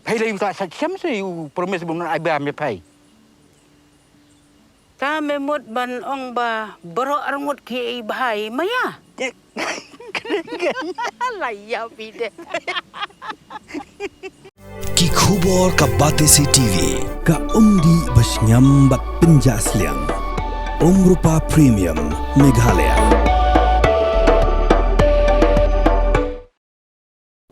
Pay you got such some say you promise me I bear me pay. Ta me mot ban ong ba baro arngot ki bahay maya. Laya pide. Ki khubor ka Batesi TV ka umdi basnyam bat penjaslian. Rupa Premium Meghalaya.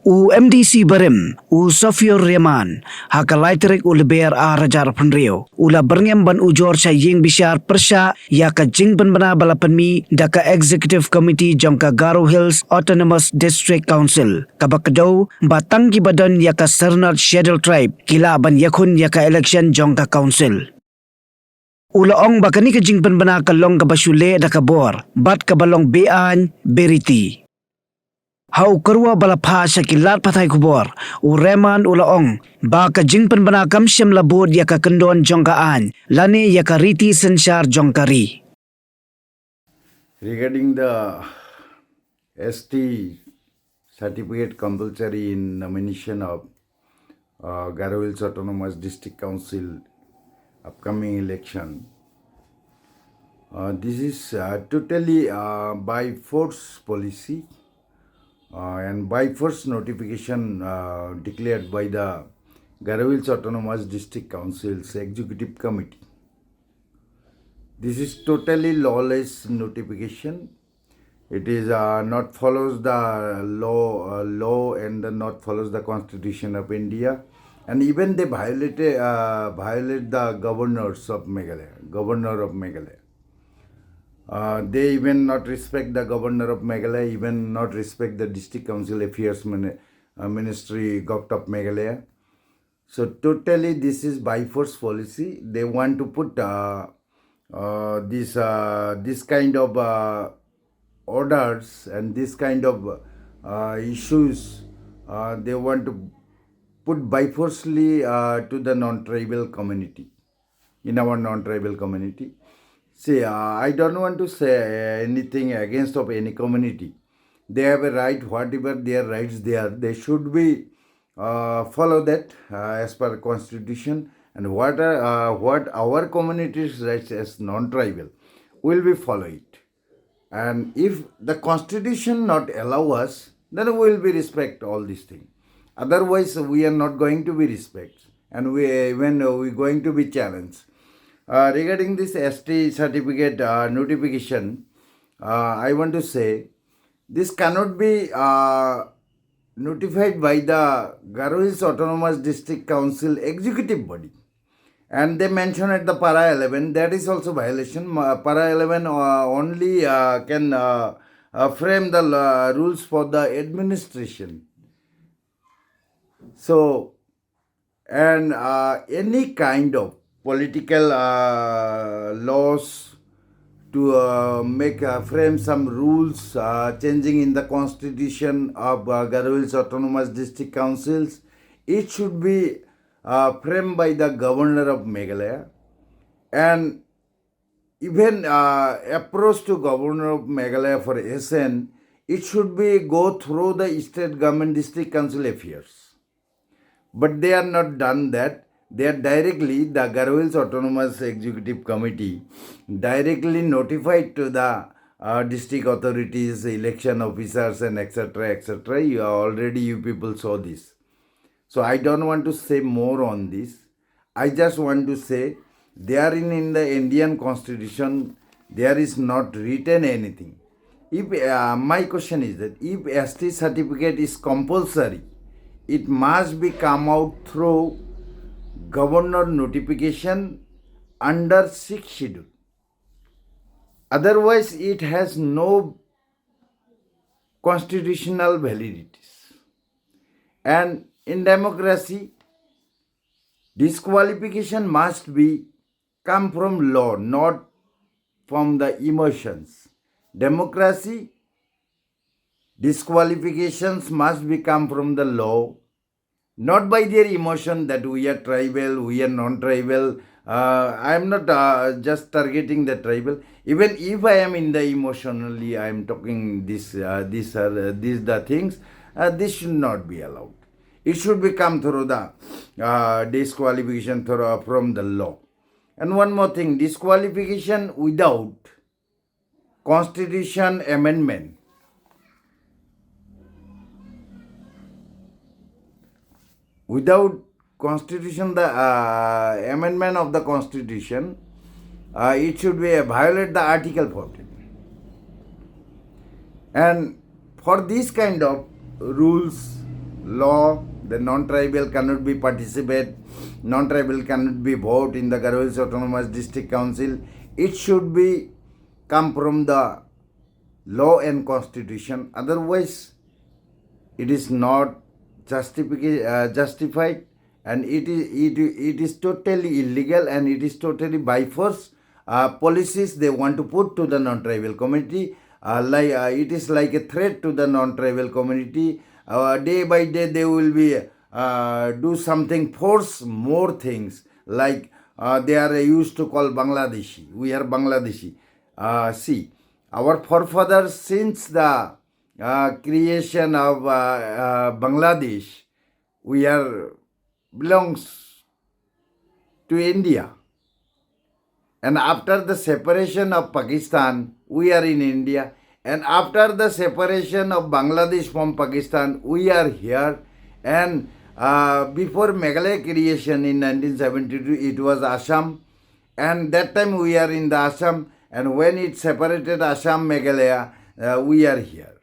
U MDC Barem, u Sofior Reman, haka laiterik u leber a rajar penrio, ula Byrngem ban Ujor sa Ïingbishar persya yaka Jingma bana balapanmi daka Executive Committee jongka Garo Hills Autonomous District Council, kabakadaw batang gibadan yaka Sernat Schedule Tribe, kila ban yakun yaka election jongka council. Ulaong bakani ka Jingma bana kalong kabasule daka bor, bat kabalong bean beriti. Hau kerwa bala pa sa kilat patay kubor, u reman ulaong, baka Jingma bana kamsyam labod yaka kendon jongkaan, lani yaka riti sensyar jongkari. Regarding the ST certificate compulsory in nomination of Garo Hills Autonomous District Council upcoming election, this is totally by force policy. And by first notification declared by the Garo Hills Autonomous District Council's Executive Committee. This is totally lawless notification. It is not follows the law and not follows the Constitution of India, and even they violate the governor of Meghalaya. They even not respect the governor of Meghalaya, even not respect the district council affairs ministry Ghadc of Meghalaya. So totally this is by force policy. They want to put this kind of orders and this kind of issues. They want to put by forcefully to the non-tribal community, in our non-tribal community. See, I don't want to say anything against of any community. They have a right, whatever their rights they are, they should be follow that as per constitution, and what our community's rights as non-tribal will be follow it. And if the constitution not allow us, then we will be respect all these things. Otherwise, we are not going to be respect, and we going to be challenged. Regarding this ST certificate notification, I want to say this cannot be notified by the Garo Hills Autonomous District Council executive body. And they mention at the para 11, that is also violation. Para 11 only can frame the rules for the administration. So, and any kind of political laws to make frame some rules changing in the constitution of Garo Hills Autonomous District Councils, it should be framed by the governor of Meghalaya, and even approach to governor of Meghalaya for SN, it should be go through the state government district council affairs. But they are not done that. They are directly, the Garo Hills Autonomous Executive Committee directly notified to the district authorities, election officers, and etc. etc. You people saw this. So I don't want to say more on this. I just want to say there in the Indian Constitution there is not written anything. If my question is that if ST certificate is compulsory, it must be come out through governor notification under 6th schedule. Otherwise, it has no constitutional validities. And in democracy, disqualification must be come from law, not from the emotions. Democracy, disqualifications must be come from the law, not by their emotion that we are tribal, we are non-tribal. I am not just targeting the tribal. Even if I am in the emotionally, I am talking these are the things. This should not be allowed. It should be come through the disqualification from the law. And one more thing, disqualification without constitution amendment. Without constitution, the amendment of the constitution, it should be violate the Article 14. And for this kind of rules, law, the non-tribal cannot be participate, non-tribal cannot be vote in the Garo Hills Autonomous District Council. It should be come from the law and constitution. Otherwise, it is not justified, and it is totally illegal, and it is totally by force policies they want to put to the non-tribal community. It is like a threat to the non-tribal community. Day by day they will be do something, force more things, like they are used to call Bangladeshi. We are Bangladeshi. See, our forefathers, since the creation of Bangladesh, we are belongs to India. And after the separation of Pakistan, we are in India. And after the separation of Bangladesh from Pakistan, we are here. And before Meghalaya creation in 1972, it was Assam. And that time we are in the Assam. And when it separated Assam, Meghalaya, we are here.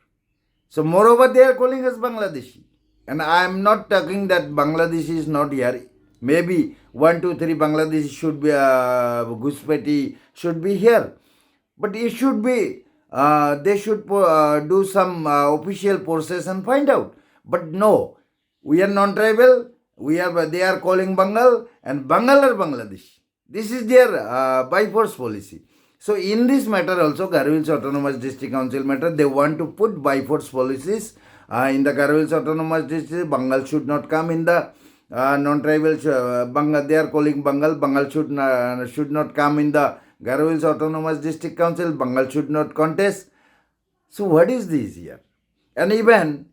So moreover, they are calling us Bangladeshi. And I am not talking that Bangladesh is not here. Maybe 1, 2, 3 Bangladesh should be, Guspeti should be here. But it should be, they should do some official process and find out. But no, we are non-tribal, they are calling Bengal, and Bengal are Bangladesh. This is their by force policy. So in this matter also, Garo Hills Autonomous District Council matter, they want to put by force policies in the Garo Hills Autonomous District. Bengal should not come in the non-tribal, Bengal, they are calling Bengal. Bengal should not come in the Garo Hills Autonomous District Council. Bengal should not contest. So what is this here? And even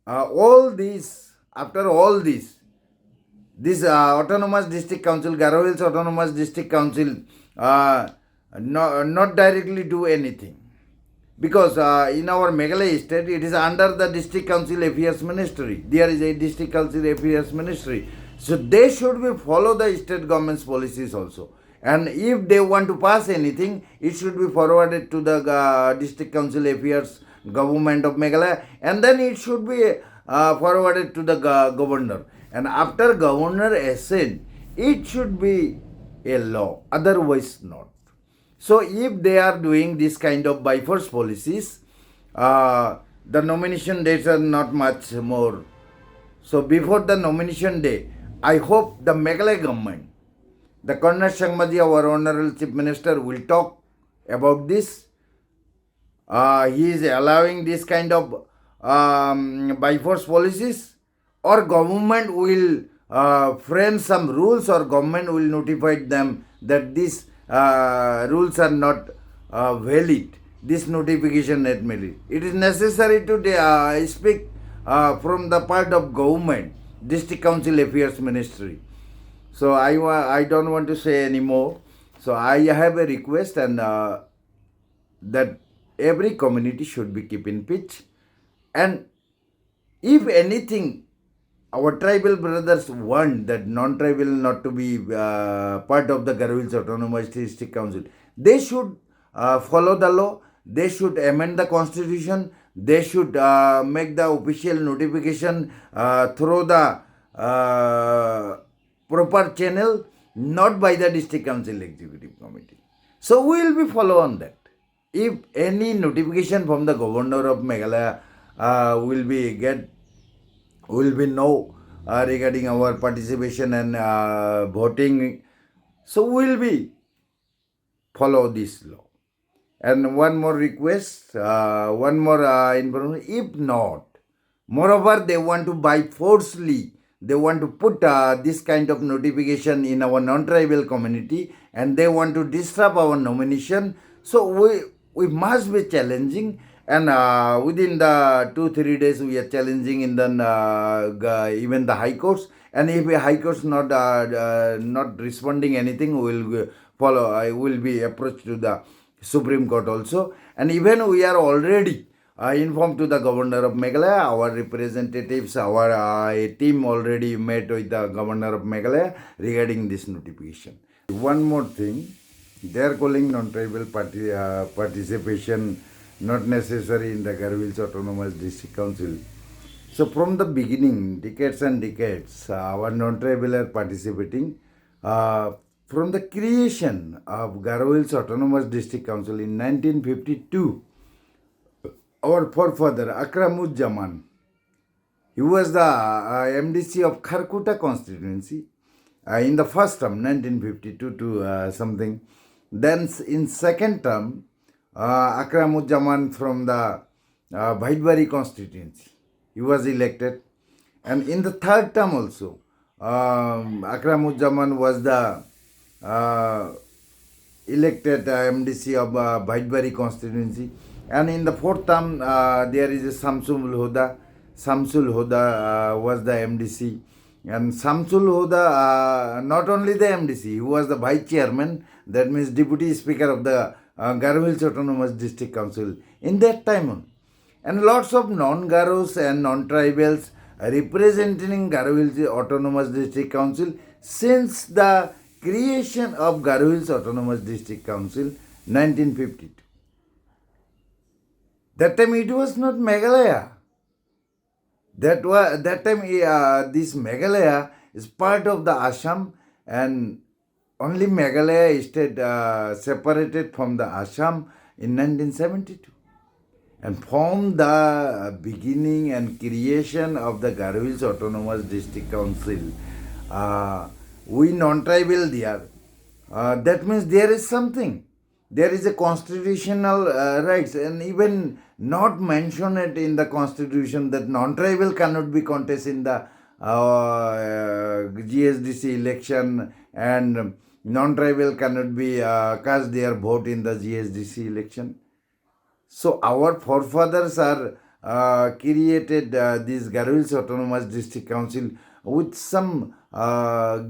all this, after all this Autonomous District Council, Garo Hills Autonomous District Council, not directly do anything, because in our Meghalaya state it is under the District Council Affairs Ministry. There is a District Council Affairs Ministry, so they should be follow the state government's policies also. And if they want to pass anything, it should be forwarded to the District Council Affairs Government of Meghalaya, and then it should be forwarded to the governor. And after governor assent, it should be a law. Otherwise not. So if they are doing this kind of by force policies, the nomination dates are not much more. So before the nomination day, I hope the Meghalaya government, the Colonel Shangmaji, our Honorable Chief Minister, will talk about this. He is allowing this kind of by force policies, or government will frame some rules, or government will notify them that these rules are not valid. This notification not valid. It is necessary to speak from the part of government, District Council Affairs Ministry. So I don't want to say any more. So I have a request, and that every community should be kept in pitch. And if anything, our tribal brothers want that non-tribal not to be part of the Garo Hills Autonomous District Council, they should follow the law, they should amend the constitution, they should make the official notification through the proper channel, not by the District Council Executive Committee. So we will be follow on that. If any notification from the governor of Meghalaya will be know regarding our participation and voting, so we will be follow this law. And one more request, one more information. If not, moreover, they want to by forcefully, they want to put this kind of notification in our non-tribal community, and they want to disrupt our nomination. So we must be challenging, and within the 2-3 days we are challenging in the even the high courts, And if a High Court's not responding anything, we will follow. I will be approached to the Supreme Court also. And even we are already informed to the Governor of Meghalaya. Our representatives, our team already met with the Governor of Meghalaya regarding this notification. One more thing, they are calling non-tribal participation not necessary in the Garo Hills Autonomous District Council. So from the beginning, decades and decades, our non-tribal are participating. From the creation of Garo Hills Autonomous District Council in 1952, our forefather Akramuzzaman, he was the MDC of Kharkuta constituency in the first term, 1952 to something. Then in second term, Akramuzzaman from the Bhaidbari constituency, he was elected. And in the third term also, Akramuzzaman was the elected MDC of Bhaidbari constituency. And in the fourth term, there is a Samsul Huda. Samsul Huda was the MDC. And Samsul Huda, not only the MDC, he was the Vice Chairman, that means Deputy Speaker of the Garo Hills Autonomous District Council in that time. And lots of non-Garos and non-tribals representing Garo Hills Autonomous District Council since the creation of Garo Hills Autonomous District Council 1952. That time it was not Meghalaya. That time this Meghalaya is part of the Assam, and only Meghalaya state separated from the Assam in 1972. And from the beginning and creation of the Garo Hills Autonomous District Council, we non-tribal there. That means there is something. There is a constitutional rights, and even not mention it in the constitution that non-tribal cannot be contest in the GSDC election, and non-tribal cannot be cast their vote in the GSDC election. So our forefathers are created this Garo Hills Autonomous District Council with some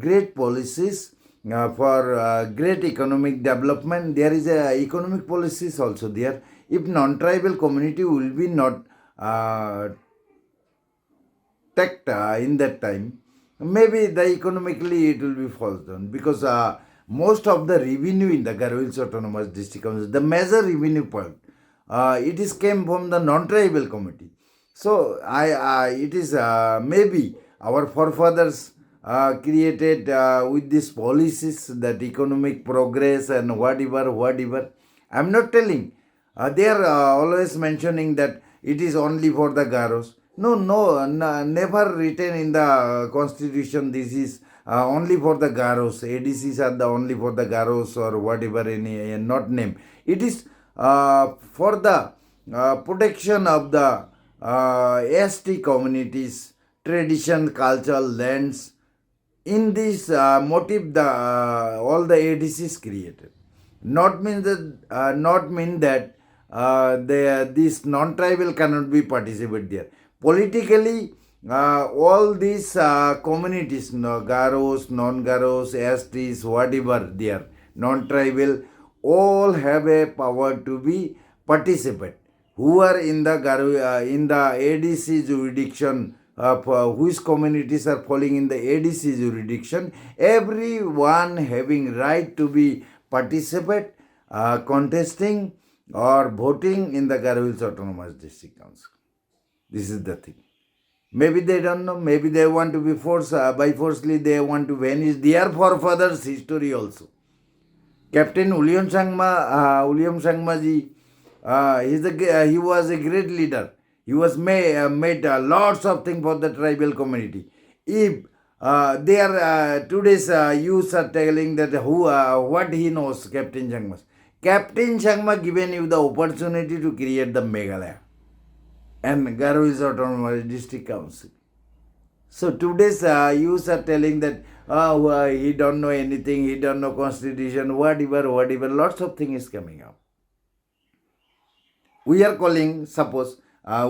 great policies for great economic development. There is a economic policies also there. If non-tribal community will be not tacked in that time, maybe the economically it will be falls down, because most of the revenue in the Garo Hills Autonomous District Council, the major revenue part, it is came from the non-tribal community. So it is maybe our forefathers created with these policies that economic progress and whatever. I am not telling. They are always mentioning that it is only for the Garos. No, never written in the constitution this is only for the Garos. ADCs are the only for the Garos or whatever, any not name. It is for the protection of the ST communities, tradition, cultural lands. In this motive, all the ADCs created. Not mean that this non-tribal cannot be participate there. Politically, all these communities, Garos, non-Garos, STs, whatever they are, non-tribal, all have a power to be participate. Who are in the in the ADC jurisdiction, whose communities are falling in the ADC jurisdiction, everyone having right to be participate, contesting or voting in the Garo Hills Autonomous District Council. This is the thing. Maybe they don't know, maybe they want to be forced, by forcefully they want to vanish their forefathers' history also. Captain William Sangma ji, he was a great leader. He was made lots of things for the tribal community. If today's youths are telling that what he knows, Captain Jingma. Captain Jingma given you the opportunity to create the Meghalaya and Garo Hills Autonomous District Council. So today's youths are telling that he don't know anything, he don't know constitution, whatever, lots of things is coming up. We are calling, suppose,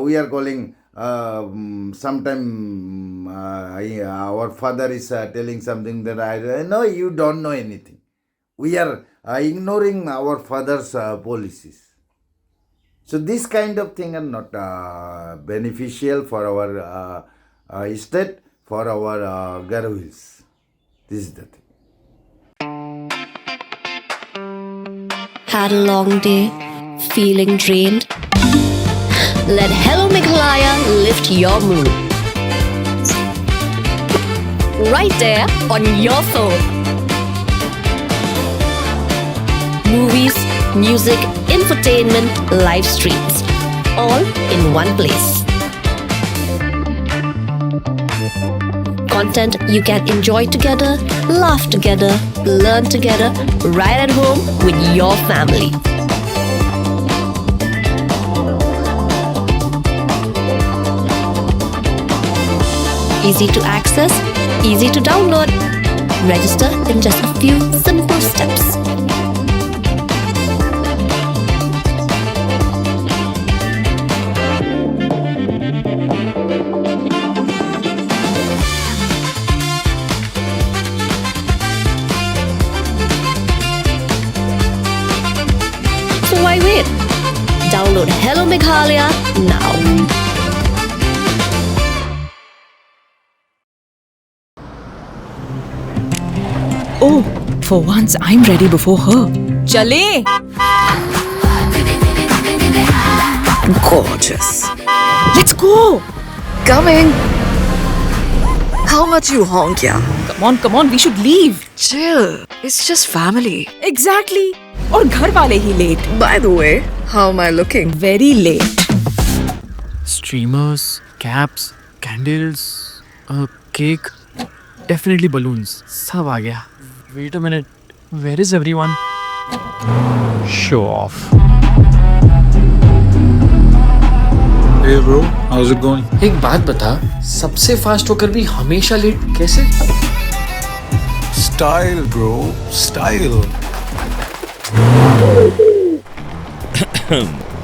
we are calling sometime our father is telling something that I know you don't know anything. We are ignoring our father's policies. So this kind of thing are not beneficial for our state, for our Garo Hills. This is the thing. Had a long day, feeling drained? Let Hello Meghalaya lift your mood. Right there on your phone. Movies, music, infotainment, live streams, all in one place. Content you can enjoy together, laugh together, learn together, right at home with your family. Easy to access, easy to download. Register in just a few simple steps. So why wait? Download Hello Meghalaya now. Oh, for once I'm ready before her. Chale! Gorgeous. Let's go! Coming. How much you honk, yeah? Come on, we should leave. Chill. It's just family. Exactly. और घर वाले ही late. By the way, how am I looking? Very late. Streamers, caps, candles, a cake, definitely balloons. सब आ गया. Wait a minute. Where is everyone? Show off. Hey bro, how's it going? एक बात बता, सबसे fast होकर भी हमेशा late कैसे? Style bro, style.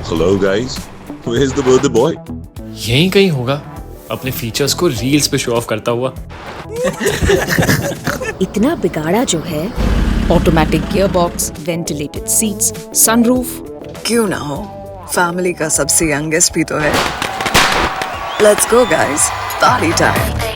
Hello guys, where's the birthday boy? यहीं कहीं होगा, अपने फीचर्स को रील्स पे शो ऑफ करता हुआ. इतना बिगाड़ा जो है. Automatic gearbox, ventilated seats, sunroof. क्यों ना हो? Family का सबसे youngest भी तो है. Let's go guys. Party time.